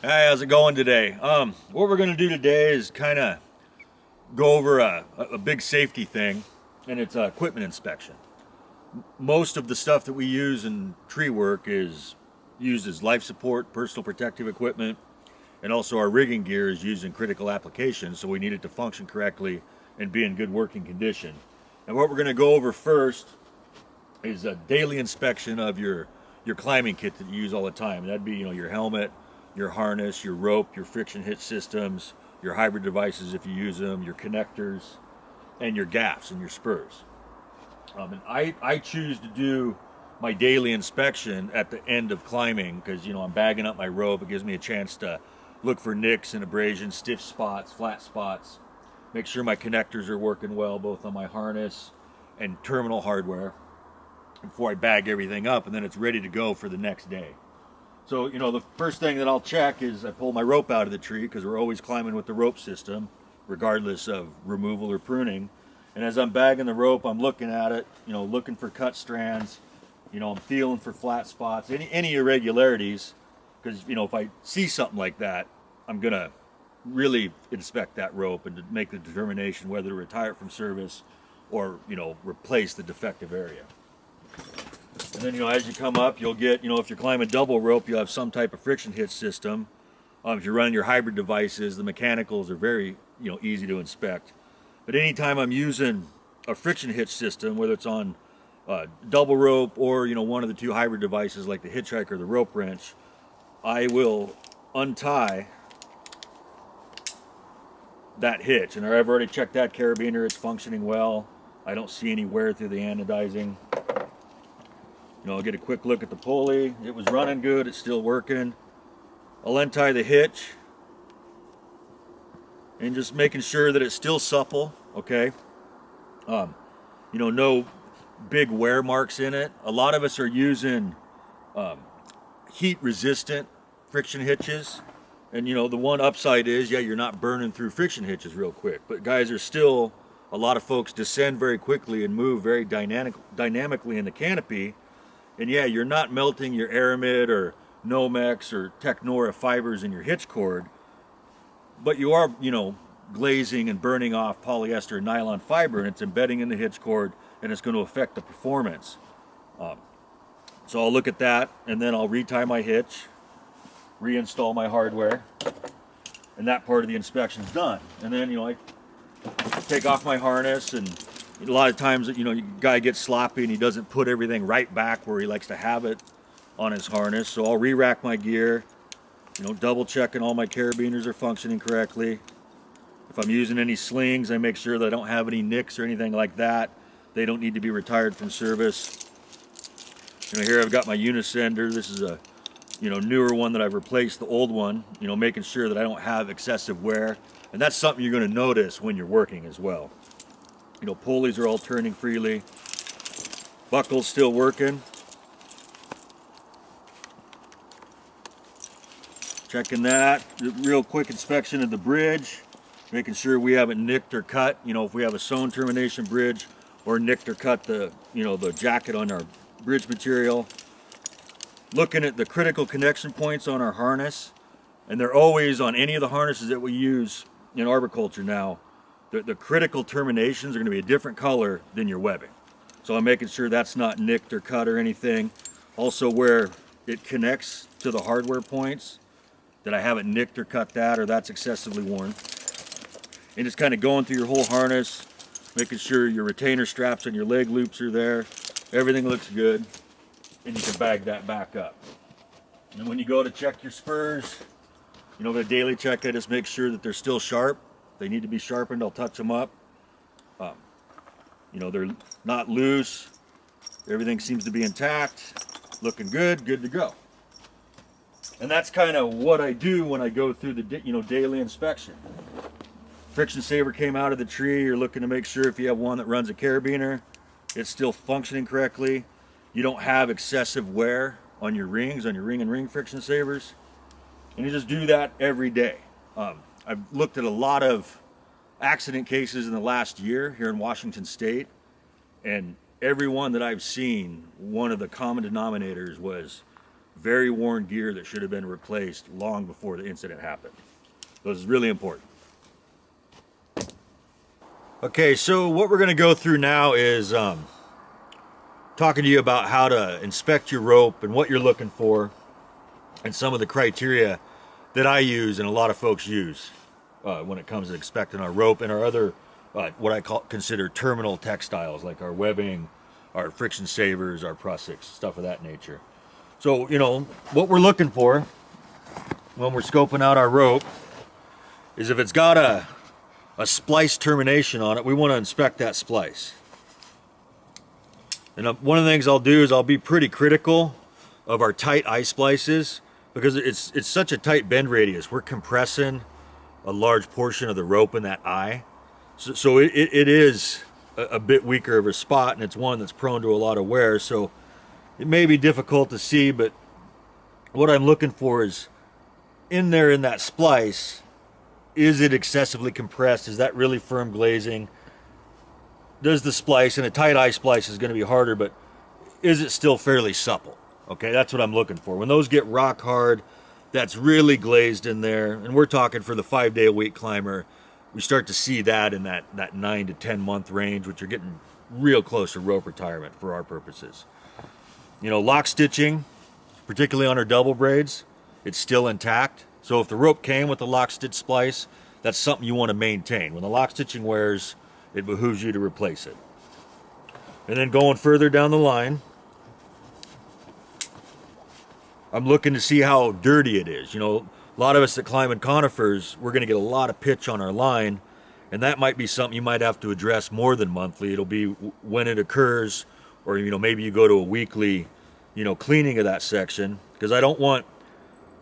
Hey, how's it going today? What we're gonna do today is kind of go over a big safety thing, and it's equipment inspection. Most of the stuff that we use in tree work is used as life support, personal protective equipment, and also our rigging gear is used in critical applications, so we need it to function correctly and be in good working condition. And what we're gonna go over first is a daily inspection of your climbing kit that you use all the time. That'd be, your helmet, your harness, your rope, your friction hitch systems, your hybrid devices if you use them, your connectors, and your gaffs and your spurs. And I choose to do my daily inspection at the end of climbing because, I'm bagging up my rope. It gives me a chance to look for nicks and abrasions, stiff spots, flat spots, make sure my connectors are working well, both on my harness and terminal hardware, before I bag everything up, and then it's ready to go for the next day. So, the first thing that I'll check is I pull my rope out of the tree because we're always climbing with the rope system, regardless of removal or pruning. And as I'm bagging the rope, I'm looking at it, looking for cut strands. I'm feeling for flat spots, any irregularities, because, if I see something like that, I'm going to really inspect that rope and to make the determination whether to retire it from service or, replace the defective area. And then, as you come up, you'll get, if you're climbing double rope, you'll have some type of friction hitch system. If you're running your hybrid devices, the mechanicals are very, easy to inspect. But anytime I'm using a friction hitch system, whether it's on double rope or, one of the two hybrid devices like the hitchhiker or the rope wrench, I will untie that hitch. And I've already checked that carabiner, it's functioning well. I don't see any wear through the anodizing. I'll get a quick look at the pulley. It was running good, it's still working. I'll untie the hitch and just making sure that it's still supple, okay? No big wear marks in it. A lot of us are using heat resistant friction hitches. And the one upside is, you're not burning through friction hitches real quick. But guys, are still, a lot of folks descend very quickly and move very dynamically in the canopy. And you're not melting your Aramid or Nomex or Technora fibers in your hitch cord, but you are, glazing and burning off polyester and nylon fiber, and it's embedding in the hitch cord, and it's going to affect the performance. So I'll look at that, and then I'll retie my hitch, reinstall my hardware, and that part of the inspection's done. And then, I take off my harness, and a lot of times, a guy gets sloppy and he doesn't put everything right back where he likes to have it on his harness. So I'll re-rack my gear, double checking all my carabiners are functioning correctly. If I'm using any slings, I make sure that I don't have any nicks or anything like that. They don't need to be retired from service. Here I've got my unisender. This is a, newer one that I've replaced the old one, making sure that I don't have excessive wear. And that's something you're going to notice when you're working as well. Pulleys are all turning freely. Buckle's still working. Checking that. Real quick inspection of the bridge. Making sure we haven't nicked or cut. If we have a sewn termination bridge or nicked or cut the, the jacket on our bridge material. Looking at the critical connection points on our harness. And they're always on any of the harnesses that we use in arboriculture now. The critical terminations are going to be a different color than your webbing. So I'm making sure that's not nicked or cut or anything. Also where it connects to the hardware points, that I haven't nicked or cut that, or that's excessively worn. And just kind of going through your whole harness, making sure your retainer straps and your leg loops are there. Everything looks good, and you can bag that back up. And when you go to check your spurs, the daily check, I just make sure that they're still sharp. They need to be sharpened, I'll touch them up. They're not loose. Everything seems to be intact, looking good to go. And that's kind of what I do when I go through the daily inspection. Friction saver came out of the tree. You're looking to make sure if you have one that runs a carabiner, it's still functioning correctly. You don't have excessive wear on your rings, on your ring and ring friction savers. And you just do that every day. I've looked at a lot of accident cases in the last year here in Washington State, and every one that I've seen, one of the common denominators was very worn gear that should have been replaced long before the incident happened. So this is really important. Okay, so what we're going to go through now is talking to you about how to inspect your rope and what you're looking for, and some of the criteria that I use and a lot of folks use when it comes to inspecting our rope and our other what I consider terminal textiles, like our webbing, our friction savers, our prusiks, stuff of that nature. So, you know, what we're looking for when we're scoping out our rope is if it's got a splice termination on it, we want to inspect that splice. And one of the things I'll do is I'll be pretty critical of our tight eye splices, because it's such a tight bend radius. We're compressing a large portion of the rope in that eye. So it is a bit weaker of a spot, and it's one that's prone to a lot of wear. So it may be difficult to see, but what I'm looking for is in there in that splice, is it excessively compressed? Is that really firm glazing? Does the splice, and a tight eye splice is going to be harder, but is it still fairly supple? Okay, that's what I'm looking for. When those get rock hard, that's really glazed in there, and we're talking for the 5-day-a-week climber, we start to see that in that 9 to 10 month range, which are getting real close to rope retirement for our purposes. You know, lock stitching, particularly on our double braids, it's still intact. So if the rope came with a lock stitch splice, that's something you want to maintain. When the lock stitching wears, it behooves you to replace it. And then going further down the line, I'm looking to see how dirty it is. You know, a lot of us that climb in conifers, we're going to get a lot of pitch on our line, and that might be something you might have to address more than monthly. It'll be when it occurs, or, you know, maybe you go to a weekly, you know, cleaning of that section, because I don't want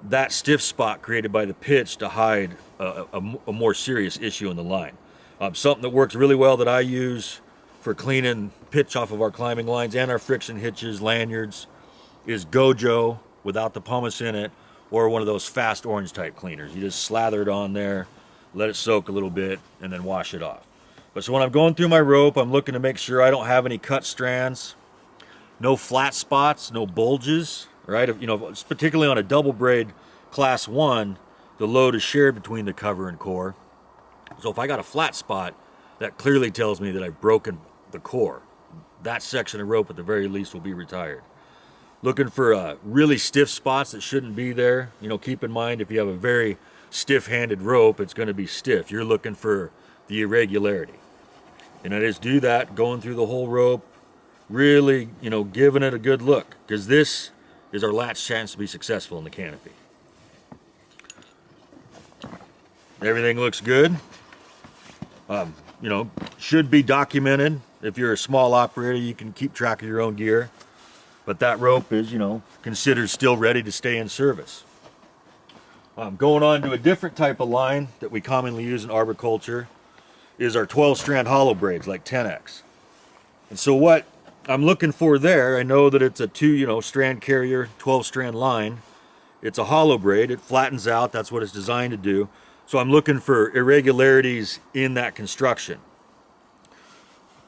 that stiff spot created by the pitch to hide a more serious issue in the line. Something that works really well that I use for cleaning pitch off of our climbing lines and our friction hitches, lanyards, is Gojo without the pumice in it, or one of those fast orange type cleaners. You just slather it on there, let it soak a little bit, and then wash it off. But so when I'm going through my rope, I'm looking to make sure I don't have any cut strands, no flat spots, no bulges, right? You know, particularly on a double braid class 1, the load is shared between the cover and core. So if I got a flat spot, that clearly tells me that I've broken the core. That section of rope at the very least will be retired. Looking for really stiff spots that shouldn't be there. You know, keep in mind, if you have a very stiff-handed rope, it's going to be stiff. You're looking for the irregularity. And I just do that, going through the whole rope, really, you know, giving it a good look, because this is our last chance to be successful in the canopy. Everything looks good. You know, should be documented. If you're a small operator, you can keep track of your own gear. But that rope is, you know, considered still ready to stay in service. Going on to a different type of line that we commonly use in arboriculture is our 12-strand hollow braids, like 10X. And so what I'm looking for there, I know that it's a 2-strand carrier, 12-strand line. It's a hollow braid. It flattens out. That's what it's designed to do. So I'm looking for irregularities in that construction.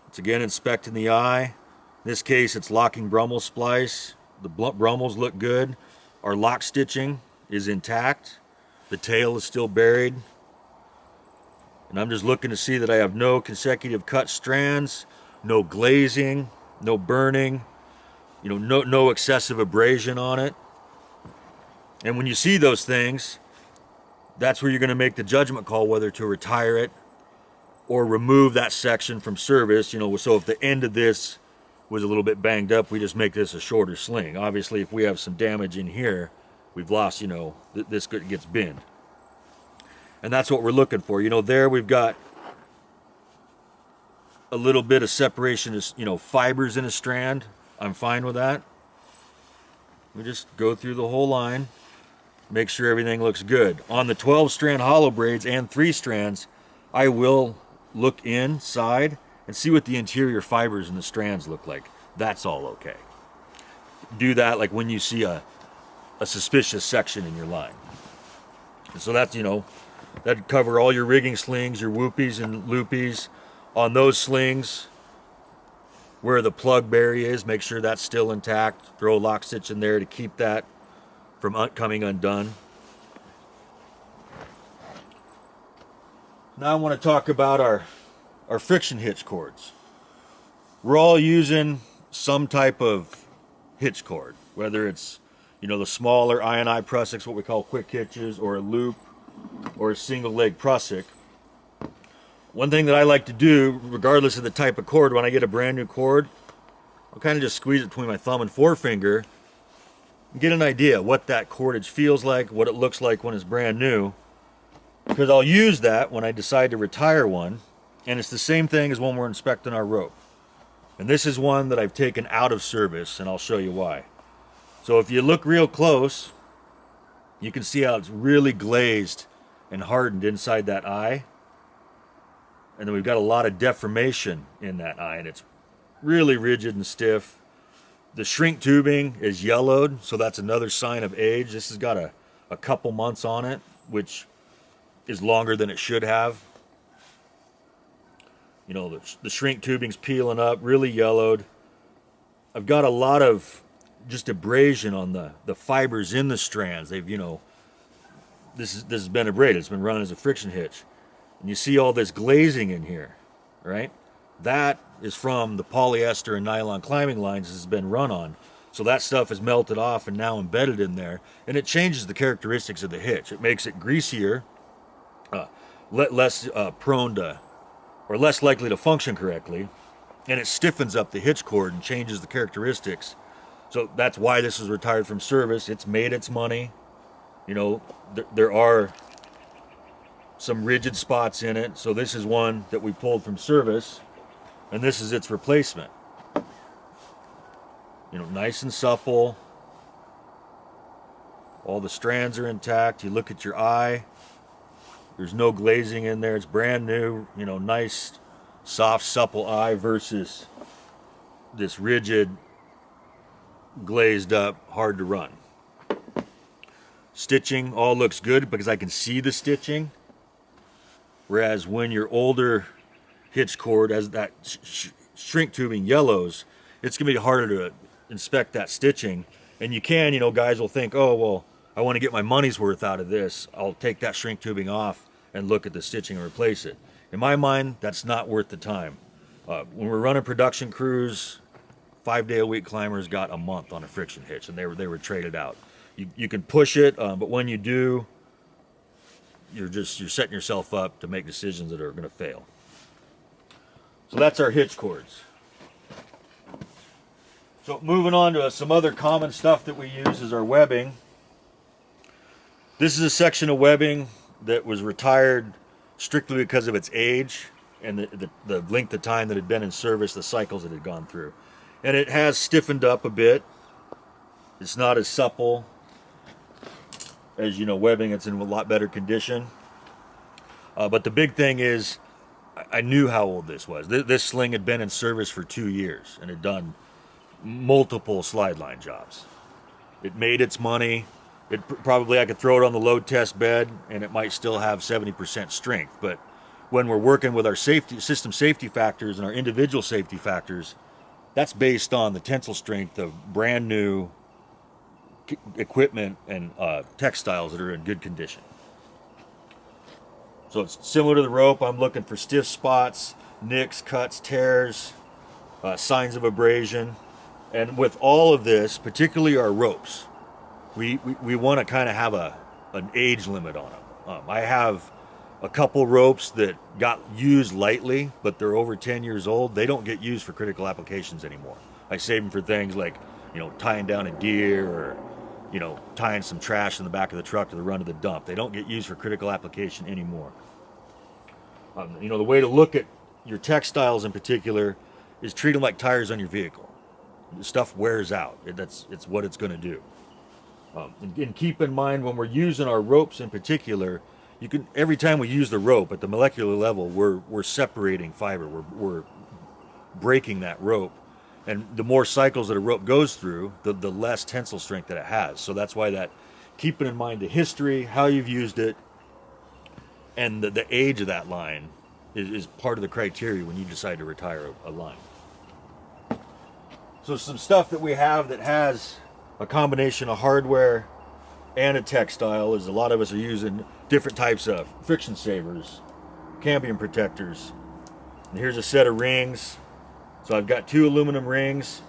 It's again inspecting the eye. In this case, it's locking Brummel splice. The Brummels look good. Our lock stitching is intact. The tail is still buried. And I'm just looking to see that I have no consecutive cut strands, no glazing, no burning, you know, no excessive abrasion on it. And when you see those things, that's where you're going to make the judgment call whether to retire it or remove that section from service. You know, so if the end of this was a little bit banged up, we just make this a shorter sling. Obviously, if we have some damage in here, we've lost, you know, this gets binned. And that's what we're looking for. You know, there we've got a little bit of separation, you know, fibers in a strand. I'm fine with that. We just go through the whole line, make sure everything looks good. On the 12-strand hollow braids and 3 strands, I will look inside and see what the interior fibers and the strands look like. That's all okay. Do that like when you see a suspicious section in your line. And so that's, you know, that'd cover all your rigging slings, your whoopies and loopies. On those slings, where the plug bury is, make sure that's still intact. Throw a lock stitch in there to keep that from coming undone. Now I want to talk about our friction hitch cords. We're all using some type of hitch cord, whether it's, you know, the smaller I&I prussics, what we call quick hitches, or a loop, or a single leg prussic. One thing that I like to do, regardless of the type of cord, when I get a brand new cord, I'll kind of just squeeze it between my thumb and forefinger and get an idea what that cordage feels like, what it looks like when it's brand new. Because I'll use that when I decide to retire one, and it's the same thing as when we're inspecting our rope. And this is one that I've taken out of service, and I'll show you why. So if you look real close, you can see how it's really glazed and hardened inside that eye. And then we've got a lot of deformation in that eye, and it's really rigid and stiff. The shrink tubing is yellowed, so that's another sign of age. This has got a couple months on it, which is longer than it should have. You know, the shrink tubing's peeling up, really yellowed. I've got a lot of just abrasion on the fibers in the strands. They've, you know, this has been abraded. It's been run as a friction hitch. And you see all this glazing in here, right? That is from the polyester and nylon climbing lines this has been run on. So that stuff is melted off and now embedded in there. And it changes the characteristics of the hitch. It makes it greasier, less prone to, or less likely to function correctly, and it stiffens up the hitch cord and changes the characteristics. So that's why this is retired from service. It's made its money. You know, there are some rigid spots in it, so this is one that we pulled from service, and this is its replacement. You know, nice and supple. All the strands are intact. You look at your eye, there's no glazing in there. It's brand new, you know, nice, soft, supple eye versus this rigid, glazed up, hard to run. Stitching all looks good because I can see the stitching. Whereas when your older hitch cord, as that shrink tubing yellows, it's going to be harder to inspect that stitching. And you can, you know, guys will think, oh, well, I want to get my money's worth out of this. I'll take that shrink tubing off and look at the stitching and replace it. In my mind, that's not worth the time. When we're running production crews, 5-day-a-week climbers got a month on a friction hitch, and they were traded out. You can push it, but when you do, you're setting yourself up to make decisions that are going to fail. So that's our hitch cords. So moving on to some other common stuff that we use is our webbing. This is a section of webbing that was retired strictly because of its age and the length of time that it had been in service, the cycles it had gone through. And it has stiffened up a bit. It's not as supple as, you know, webbing. It's in a lot better condition. But the big thing is, I knew how old this was. This sling had been in service for 2 years and had done multiple slide line jobs. It made its money. Probably I could throw it on the load test bed and it might still have 70% strength. But when we're working with our system safety factors and our individual safety factors, that's based on the tensile strength of brand new equipment and textiles that are in good condition. So it's similar to the rope. I'm looking for stiff spots, nicks, cuts, tears, signs of abrasion. And with all of this, particularly our ropes, we want to kind of have an age limit on them. I have a couple ropes that got used lightly, but they're over 10 years old. They don't get used for critical applications anymore. I save them for things like, you know, tying down a deer or, you know, tying some trash in the back of the truck to the run to the dump. They don't get used for critical application anymore. You know, the way to look at your textiles in particular is treat them like tires on your vehicle. The stuff wears out. It's what it's going to do. And keep in mind when we're using our ropes in particular, every time we use the rope at the molecular level, we're separating fiber. We're breaking that rope, and the more cycles that a rope goes through, the less tensile strength that it has. So that's why keeping in mind the history, how you've used it, and the age of that line is part of the criteria when you decide to retire a line. So some stuff that we have that has a combination of hardware anti-textile is a lot of us are using different types of friction savers, cambium protectors. And here's a set of rings. So I've got 2 aluminum rings.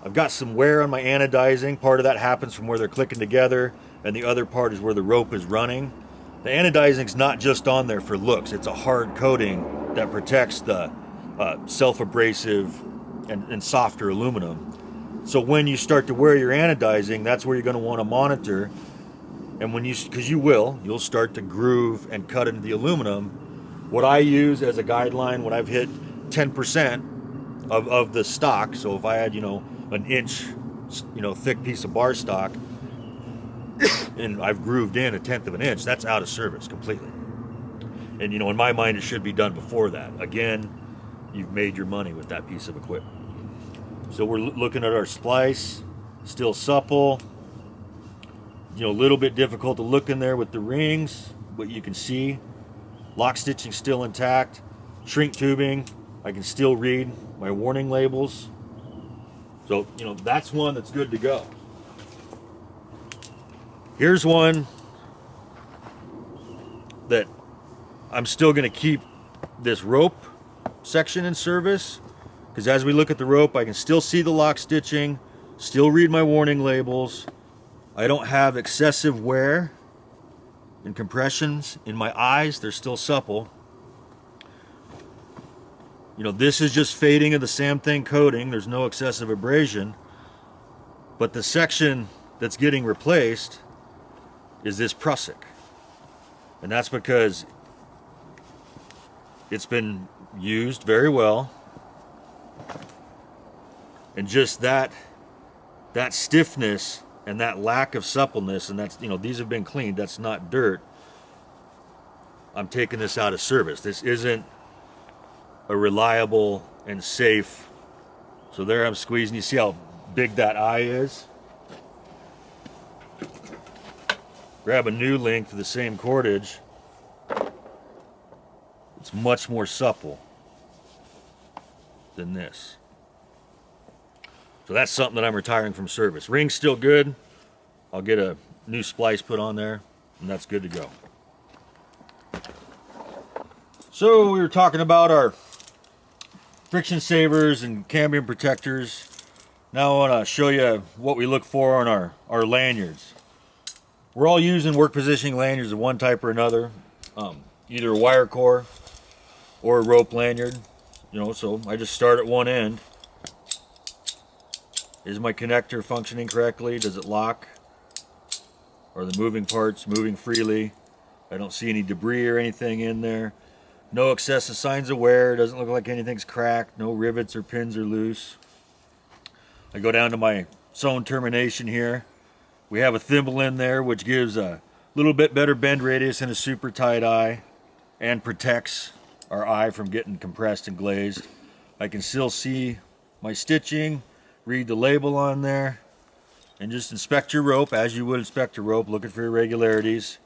I've got some wear on my anodizing. Part of that happens from where they're clicking together, and the other part is where the rope is running. The anodizing's not just on there for looks. It's a hard coating that protects the self-abrasive and softer aluminum. So when you start to wear your anodizing, that's where you're going to want to monitor. And when because you'll start to groove and cut into the aluminum. What I use as a guideline when I've hit 10% of the stock, so if I had, an inch, thick piece of bar stock, and I've grooved in 1/10 of an inch, that's out of service completely. And, in my mind, it should be done before that. Again, you've made your money with that piece of equipment. So we're looking at our splice, still supple. A little bit difficult to look in there with the rings, but you can see lock stitching still intact. Shrink tubing, I can still read my warning labels. So, that's one that's good to go. Here's one that I'm still going to keep this rope section in service, because as we look at the rope, I can still see the lock stitching, still read my warning labels. I don't have excessive wear and compressions in my eyes. They're still supple. This is just fading of the Samthang coating. There's no excessive abrasion. But the section that's getting replaced is this prusik. And that's because it's been used very well. And just that stiffness and that lack of suppleness, and that's, these have been cleaned, that's not dirt. I'm taking this out of service. This isn't a reliable and safe. So there I'm squeezing. You see how big that eye is? Grab a new link for the same cordage. It's much more supple than this. So that's something that I'm retiring from service. Ring's still good. I'll get a new splice put on there, and that's good to go. So we were talking about our friction savers and cambium protectors. Now I want to show you what we look for on our lanyards. We're all using work positioning lanyards of one type or another, either a wire core or a rope lanyard. So I just start at one end. Is my connector functioning correctly? Does it lock? Are the moving parts moving freely? I don't see any debris or anything in there. No excessive signs of wear. Doesn't look like anything's cracked. No rivets or pins are loose. I go down to my sewn termination here. We have a thimble in there, which gives a little bit better bend radius and a super tight eye, and protects our eye from getting compressed and glazed. I can still see my stitching, read the label on there, and just inspect your rope as you would inspect a rope, looking for irregularities.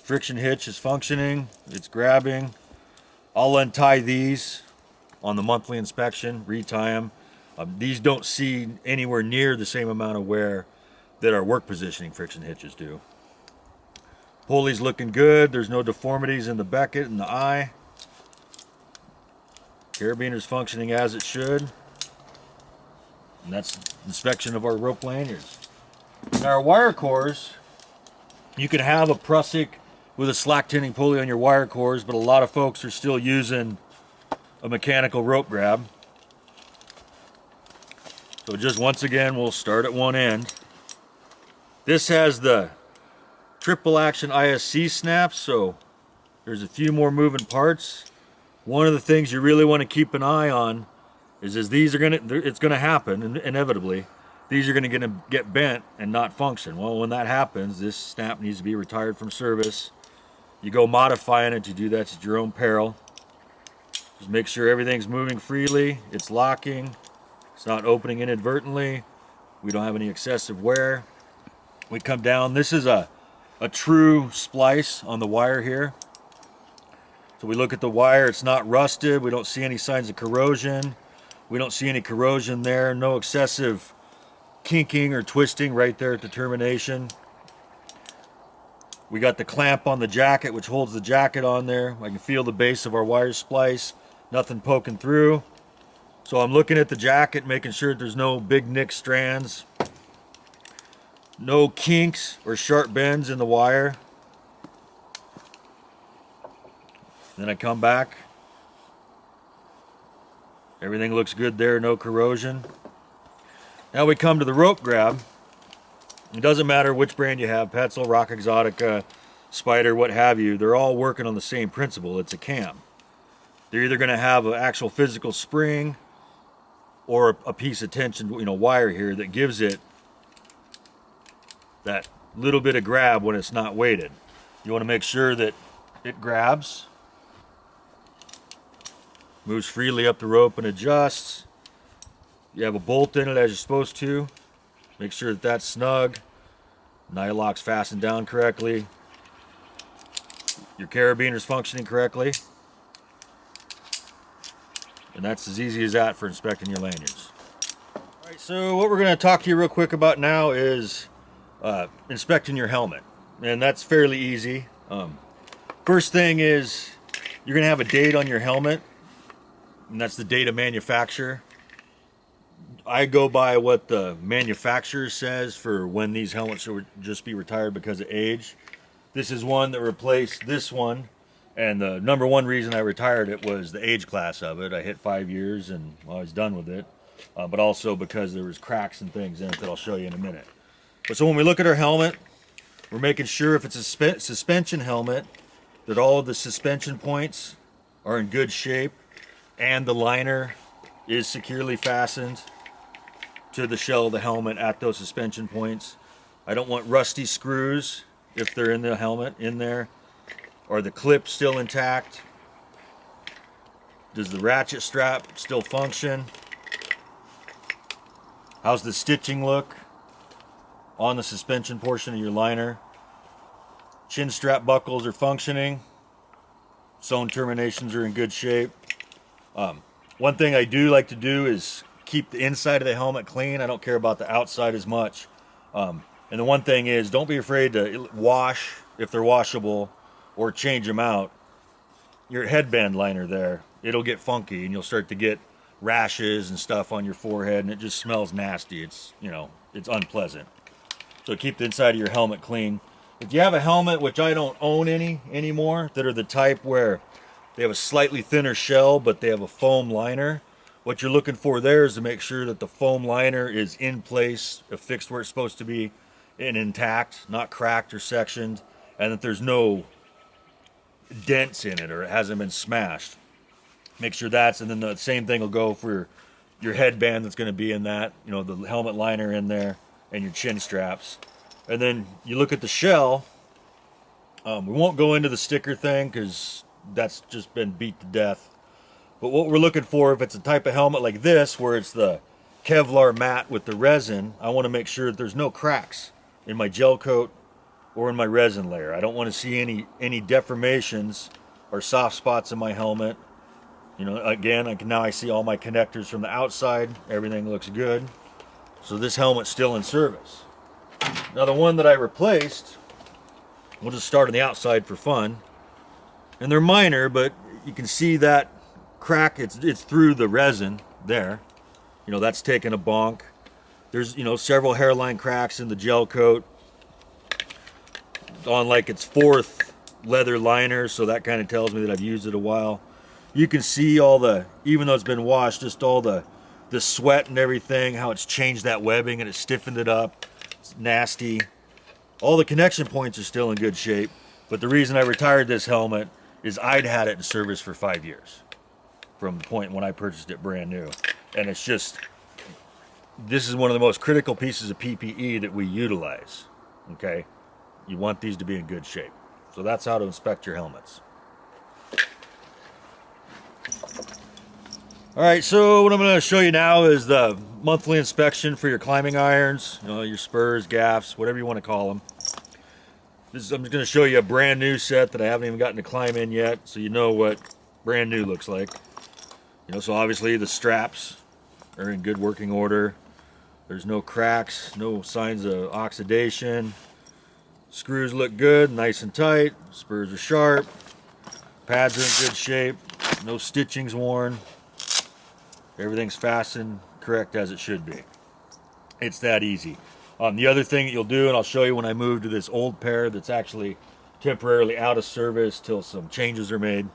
Friction hitch is functioning. It's grabbing. I'll untie these on the monthly inspection, retie them. These don't see anywhere near the same amount of wear that our work positioning friction hitches do. Pulley's looking good. There's no deformities in the becket and the eye. Carabiner's functioning as it should. And that's inspection of our rope lanyards. Now our wire cores, you can have a prusik with a slack tinning pulley on your wire cores, but a lot of folks are still using a mechanical rope grab. So just once again, we'll start at one end. This has the triple action ISC snaps, so there's a few more moving parts. One of the things you really want to keep an eye on is it's gonna happen inevitably. These are gonna get bent and not function. Well, when that happens, this snap needs to be retired from service. You go modifying it, you do that at your own peril. Just make sure everything's moving freely, it's locking, it's not opening inadvertently, we don't have any excessive wear. We come down, this is a true splice on the wire here. So we look at the wire, it's not rusted, we don't see any signs of corrosion. We don't see any corrosion there, no excessive kinking or twisting right there at the termination. We got the clamp on the jacket, which holds the jacket on there. I can feel the base of our wire splice, nothing poking through. So I'm looking at the jacket, making sure there's no big nick strands, no kinks or sharp bends in the wire. Then I come back. Everything looks good there, no corrosion. Now we come to the rope grab. It doesn't matter which brand you have, Petzl, Rock Exotica, Spider, what have you. They're all working on the same principle. It's a cam. They're either going to have an actual physical spring or a piece of tension, wire here that gives it that little bit of grab when it's not weighted. You want to make sure that it grabs, moves freely up the rope and adjusts. You have a bolt in it as you're supposed to. Make sure that that's snug. Nylock's fastened down correctly. Your carabiner's functioning correctly. And that's as easy as that for inspecting your lanyards. Alright, so what we're going to talk to you real quick about now is inspecting your helmet. And that's fairly easy. First thing is you're going to have a date on your helmet. And that's the date of manufacture. I go by what the manufacturer says for when these helmets should just be retired because of age. This is one that replaced this one, and the number one reason I retired it was the age class of it. I hit 5 years and I was done with it, but also because there was cracks and things in it that I'll show you in a minute. But so when we look at our helmet, we're making sure if it's a suspension helmet that all of the suspension points are in good shape and the liner is securely fastened to the shell of the helmet at those suspension points. I don't want rusty screws if they're in the helmet in there. Are the clips still intact? Does the ratchet strap still function? How's the stitching look on the suspension portion of your liner? Chin strap buckles are functioning. Sewn terminations are in good shape. One thing I do like to do is keep the inside of the helmet clean. I don't care about the outside as much. And the one thing is, don't be afraid to wash if they're washable or change them out. Your headband liner there, it'll get funky and you'll start to get rashes and stuff on your forehead and it just smells nasty. It's, it's unpleasant. So keep the inside of your helmet clean. If you have a helmet, which I don't own any anymore, that are the type where they have a slightly thinner shell, but they have a foam liner, what you're looking for there is to make sure that the foam liner is in place, affixed where it's supposed to be, and intact, not cracked or sectioned, and that there's no dents in it or it hasn't been smashed. Make sure that's, and then the same thing will go for your headband that's going to be in that, the helmet liner in there, and your chin straps. And then you look at the shell. We won't go into the sticker thing because that's just been beat to death. But what we're looking for, if it's a type of helmet like this, where it's the Kevlar mat with the resin, I want to make sure that there's no cracks in my gel coat or in my resin layer. I don't want to see any deformations or soft spots in my helmet. Again, now I see all my connectors from the outside. Everything looks good. So this helmet's still in service. Now the one that I replaced, we'll just start on the outside for fun. And they're minor, but you can see that crack, it's through the resin there. That's taken a bonk. There's several hairline cracks in the gel coat on like its fourth leather liner, so that kind of tells me that I've used it a while. You can see all the, even though it's been washed, just all the sweat and everything, how it's changed that webbing and it stiffened it up. It's nasty. All the connection points are still in good shape, but the reason I retired this helmet is I'd had it in service for 5 years from the point when I purchased it brand new. And it's just, this is one of the most critical pieces of PPE that we utilize, okay? You want these to be in good shape. So that's how to inspect your helmets. All right, so what I'm going to show you now is the monthly inspection for your climbing irons, your Spurs, gaffs, whatever you want to call them. I'm just going to show you a brand new set that I haven't even gotten to climb in yet, so you know what brand new looks like. So obviously the straps are in good working order. There's no cracks, no signs of oxidation. Screws look good, nice and tight. Spurs are sharp. Pads are in good shape. No stitching's worn. Everything's fastened correct as it should be. It's that easy. The other thing that you'll do, and I'll show you when I move to this old pair that's actually temporarily out of service till some changes are made,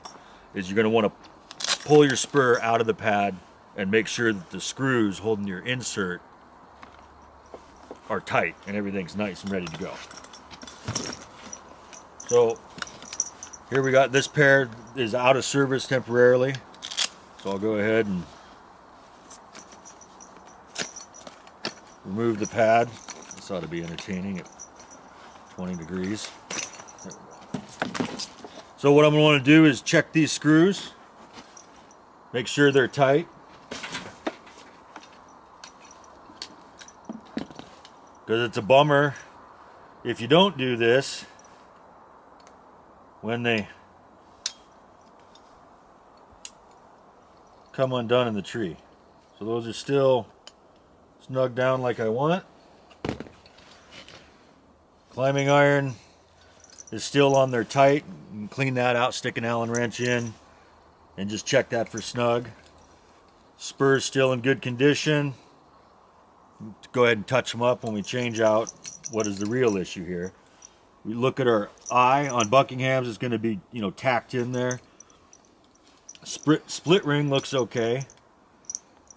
is you're going to want to pull your spur out of the pad and make sure that the screws holding your insert are tight and everything's nice and ready to go. So here we got this pair is out of service temporarily. So I'll go ahead and remove the pad. This ought to be entertaining at 20 degrees. There we go. So what I'm going to want to do is check these screws. Make sure they're tight. Because it's a bummer if you don't do this when they come undone in the tree. So those are still snug down like I want. Climbing iron is still on there tight. You can clean that out, stick an Allen wrench in, and just check that for snug. Spurs still in good condition. Go ahead and touch them up when we change out what is the real issue here. We look at our eye on Buckingham's, it's going to be, tacked in there. Split ring looks okay.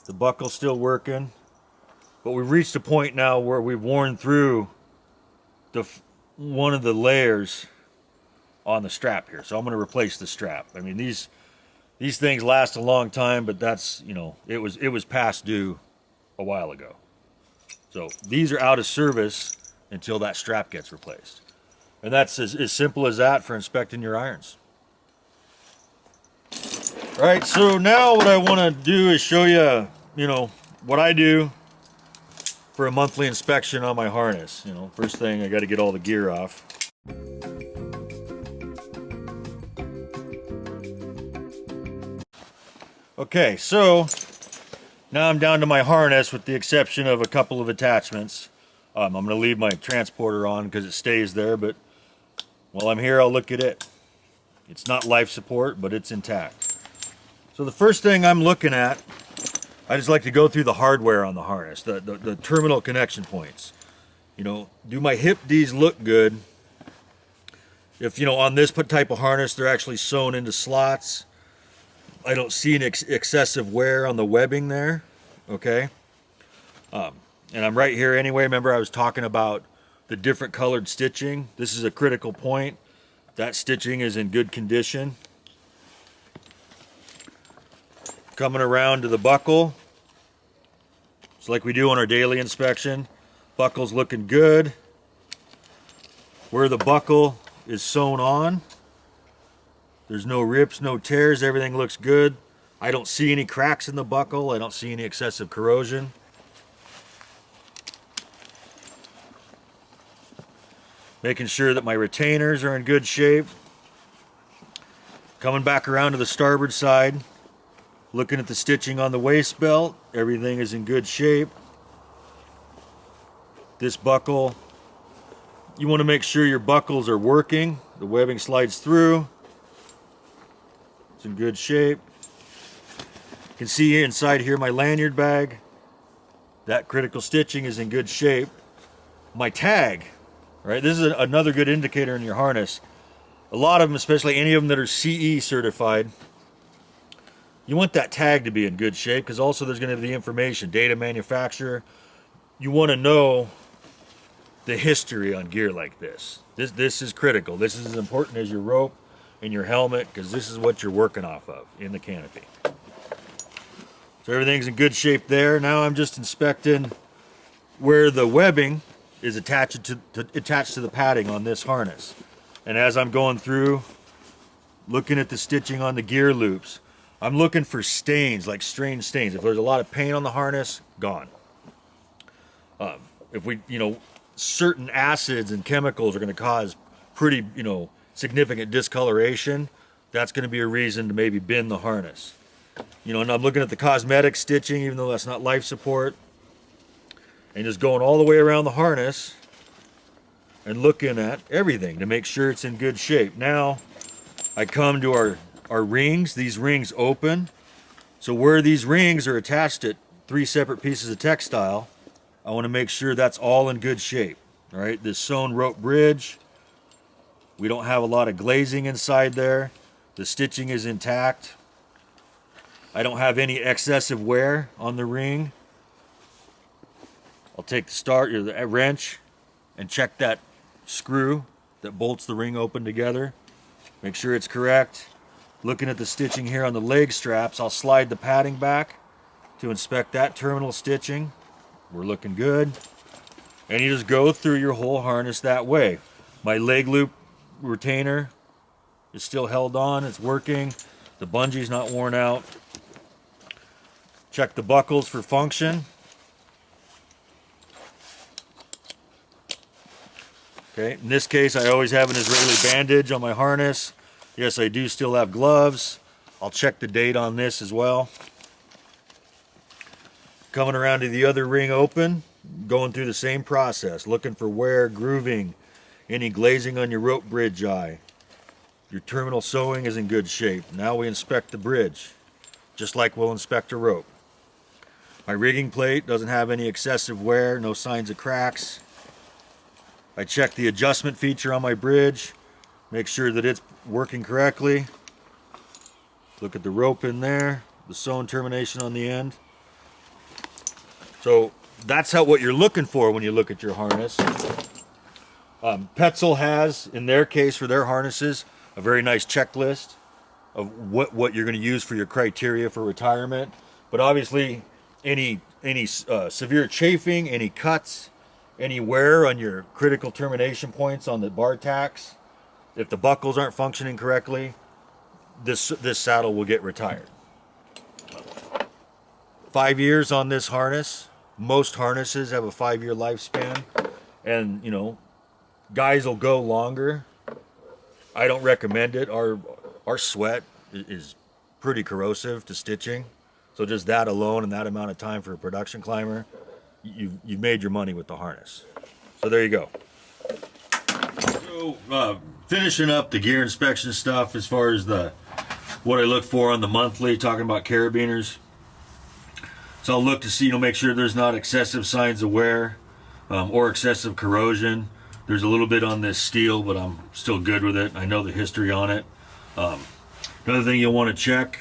The buckle's still working. But we've reached a point now where we've worn through one of the layers on the strap here. So I'm going to replace the strap. I mean, these things last a long time, but that's, it was past due a while ago. So these are out of service until that strap gets replaced. And that's as simple as that for inspecting your irons. All right, so now what I want to do is show you, what I do for a monthly inspection on my harness. First thing, I got to get all the gear off. Okay, so now I'm down to my harness with the exception of a couple of attachments. I'm going to leave my transporter on because it stays there, but while I'm here, I'll look at it. It's not life support, but it's intact. So the first thing I'm looking at, I just like to go through the hardware on the harness, the terminal connection points. Do my hip Ds look good? If, on this type of harness, they're actually sewn into slots. I don't see an excessive wear on the webbing there, okay? And I'm right here anyway. Remember I was talking about the different colored stitching. This is a critical point. That stitching is in good condition. Coming around to the buckle. It's like we do on our daily inspection. Buckle's looking good. Where the buckle is sewn on, there's no rips, no tears. Everything looks good. I don't see any cracks in the buckle. I don't see any excessive corrosion. Making sure that my retainers are in good shape. Coming back around to the starboard side. Looking at the stitching on the waist belt. Everything is in good shape. This buckle, you want to make sure your buckles are working. The webbing slides through. It's in good shape. You can see inside here my lanyard bag. That critical stitching is in good shape. My tag, right? This is another good indicator in your harness. A lot of them, especially any of them that are CE certified, you want that tag to be in good shape because also there's going to be the information, date of manufacturer. You want to know the history on gear like this. This is critical. This is as important as your rope and your helmet because this is what you're working off of in the canopy. So everything's in good shape there. Now I'm just inspecting where the webbing is attached to the padding on this harness. And as I'm going through, looking at the stitching on the gear loops, I'm looking for stains, like strange stains. If there's a lot of paint on the harness, gone. If we, certain acids and chemicals are going to cause pretty, significant discoloration, that's going to be a reason to maybe bin the harness. And I'm looking at the cosmetic stitching, even though that's not life support. And just going all the way around the harness, and looking at everything to make sure it's in good shape. Now I come to our rings. These rings open. So where these rings are attached at 3 separate pieces of textile, I want to make sure that's all in good shape. All right, this sewn rope bridge, we don't have a lot of glazing inside there. The stitching is intact. I don't have any excessive wear on the ring. I'll take the wrench and check that screw that bolts the ring open together. Make sure it's correct. Looking at the stitching here on the leg straps, I'll slide the padding back to inspect that terminal stitching. We're looking good. And you just go through your whole harness that way. My leg loop retainer is still held on, it's working. The bungee's not worn out. Check the buckles for function. Okay, in this case, I always have an Israeli bandage on my harness. Yes, I do still have gloves. I'll check the date on this as well. Coming around to the other ring open, going through the same process, looking for wear, grooving, any glazing on your rope bridge eye. Your terminal sewing is in good shape. Now we inspect the bridge, just like we'll inspect a rope. My rigging plate doesn't have any excessive wear, no signs of cracks. I check the adjustment feature on my bridge, make sure that it's working correctly. Look at the rope in there, the sewn termination on the end. So that's what you're looking for when you look at your harness. Petzl has, in their case for their harnesses, a very nice checklist of what you're going to use for your criteria for retirement. But obviously, any severe chafing, any cuts, any wear on your critical termination points on the bar tacks, if the buckles aren't functioning correctly, this saddle will get retired. 5 years on this harness. Most harnesses have a 5-year lifespan, and you know, guys will go longer. I don't recommend it. Our sweat is pretty corrosive to stitching, so just that alone and that amount of time for a production climber, you've made your money with the harness. So there you go. So finishing up the gear inspection stuff as far as what I look for on the monthly, talking about carabiners. So I'll look to see, make sure there's not excessive signs of wear or excessive corrosion. There's a little bit on this steel, but I'm still good with it. I know the history on it. Another thing you'll want to check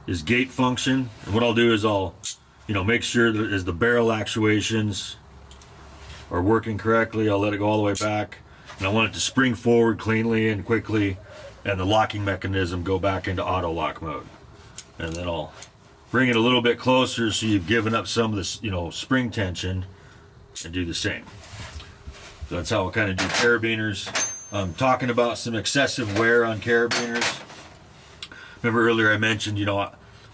is gate function. And what I'll do is I'll, make sure that as the barrel actuations are working correctly, I'll let it go all the way back. And I want it to spring forward cleanly and quickly, and the locking mechanism go back into auto lock mode. And then I'll bring it a little bit closer so you've given up some of this, spring tension, and do the same. So that's how we'll kind of do carabiners. Talking about some excessive wear on carabiners. Remember earlier I mentioned,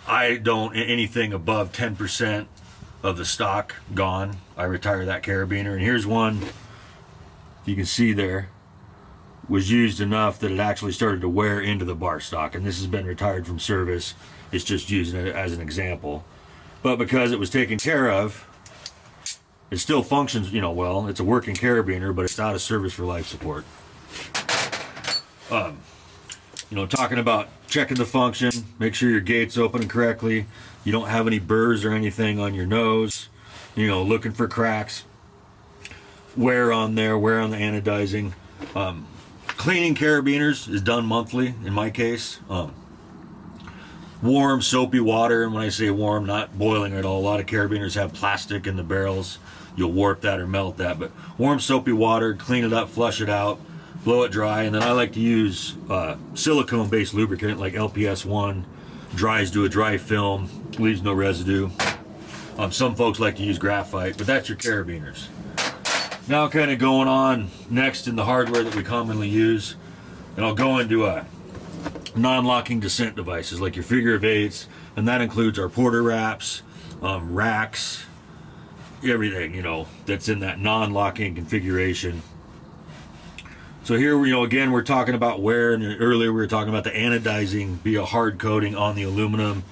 I don't, anything above 10% of the stock gone, I retire that carabiner. And here's one, you can see there, was used enough that it actually started to wear into the bar stock. And this has been retired from service. It's just using it as an example. But because it was taken care of, it still functions, well. It's a working carabiner, but it's out of service for life support. Talking about checking the function, make sure your gate's opening correctly. You don't have any burrs or anything on your nose. Looking for cracks. Wear on there, wear on the anodizing. Cleaning carabiners is done monthly in my case. Warm, soapy water, and when I say warm, not boiling at all. A lot of carabiners have plastic in the barrels. You'll warp that or melt that, but warm, soapy water, clean it up, flush it out, blow it dry, and then I like to use silicone-based lubricant like LPS1. Dries to a dry film, leaves no residue. Some folks like to use graphite, but that's your carabiners. Now kind of going on next in the hardware that we commonly use, and I'll go into non-locking descent devices like your figure of eights, and that includes our porter wraps, racks, everything that's in that non-locking configuration. So here again we're talking about wear, and earlier we were talking about the anodizing be a hard coating on the aluminum.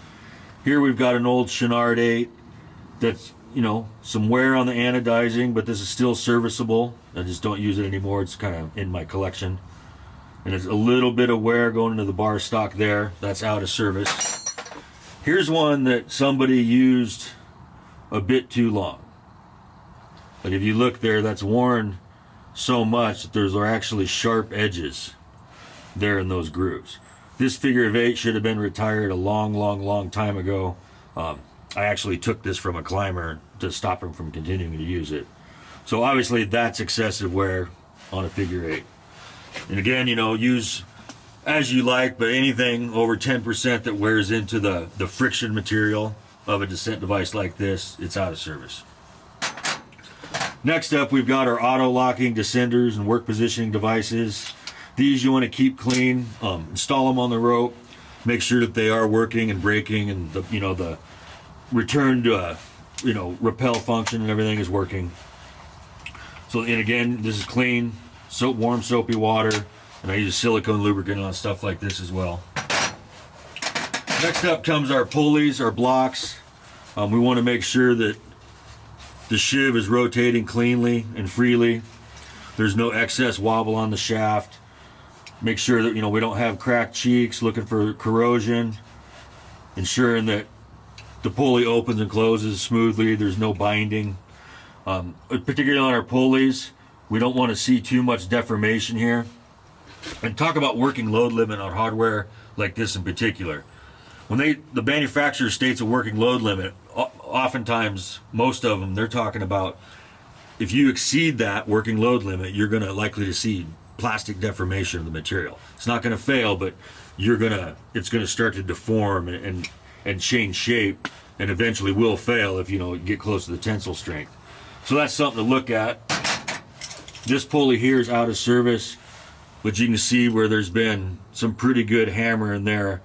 Here we've got an old Lanyard 8 that's some wear on the anodizing, but this is still serviceable. I just don't use it anymore. It's kind of in my collection. And there's a little bit of wear going into the bar stock there. That's out of service. Here's one that somebody used a bit too long. Like if you look there, that's worn so much that there's actually sharp edges there in those grooves. This figure of 8 should have been retired a long time ago. I actually took this from a climber to stop him from continuing to use it. So obviously that's excessive wear on a figure 8. And again, use as you like, but anything over 10% that wears into the friction material of a descent device like this, it's out of service. Next up, we've got our auto-locking descenders and work positioning devices. These you want to keep clean, install them on the rope, make sure that they are working and braking, and the return to repel function and everything is working. So, and again, this is clean, warm soapy water, and I use silicone lubricant on stuff like this as well. Next up comes our pulleys, our blocks. We want to make sure that the sheave is rotating cleanly and freely. There's no excess wobble on the shaft. Make sure that we don't have cracked cheeks, looking for corrosion, ensuring that the pulley opens and closes smoothly. There's no binding. Particularly on our pulleys, we don't want to see too much deformation here. And talk about working load limit on hardware like this in particular. When the manufacturer states a working load limit, oftentimes, most of them, they're talking about if you exceed that working load limit, you're likely to see plastic deformation of the material. It's not going to fail, but it's going to start to deform and change shape, and eventually will fail if you get close to the tensile strength. So that's something to look at. This pulley here is out of service, but you can see where there's been some pretty good hammering there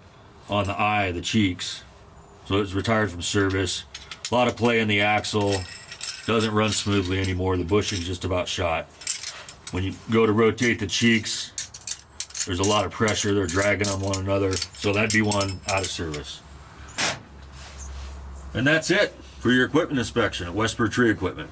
on the eye, the cheeks. So it's retired from service. A lot of play in the axle. Doesn't run smoothly anymore. The bushing's just about shot. When you go to rotate the cheeks, there's a lot of pressure. They're dragging on one another. So that'd be one out of service. And that's it for your equipment inspection at WesSpur Tree Equipment.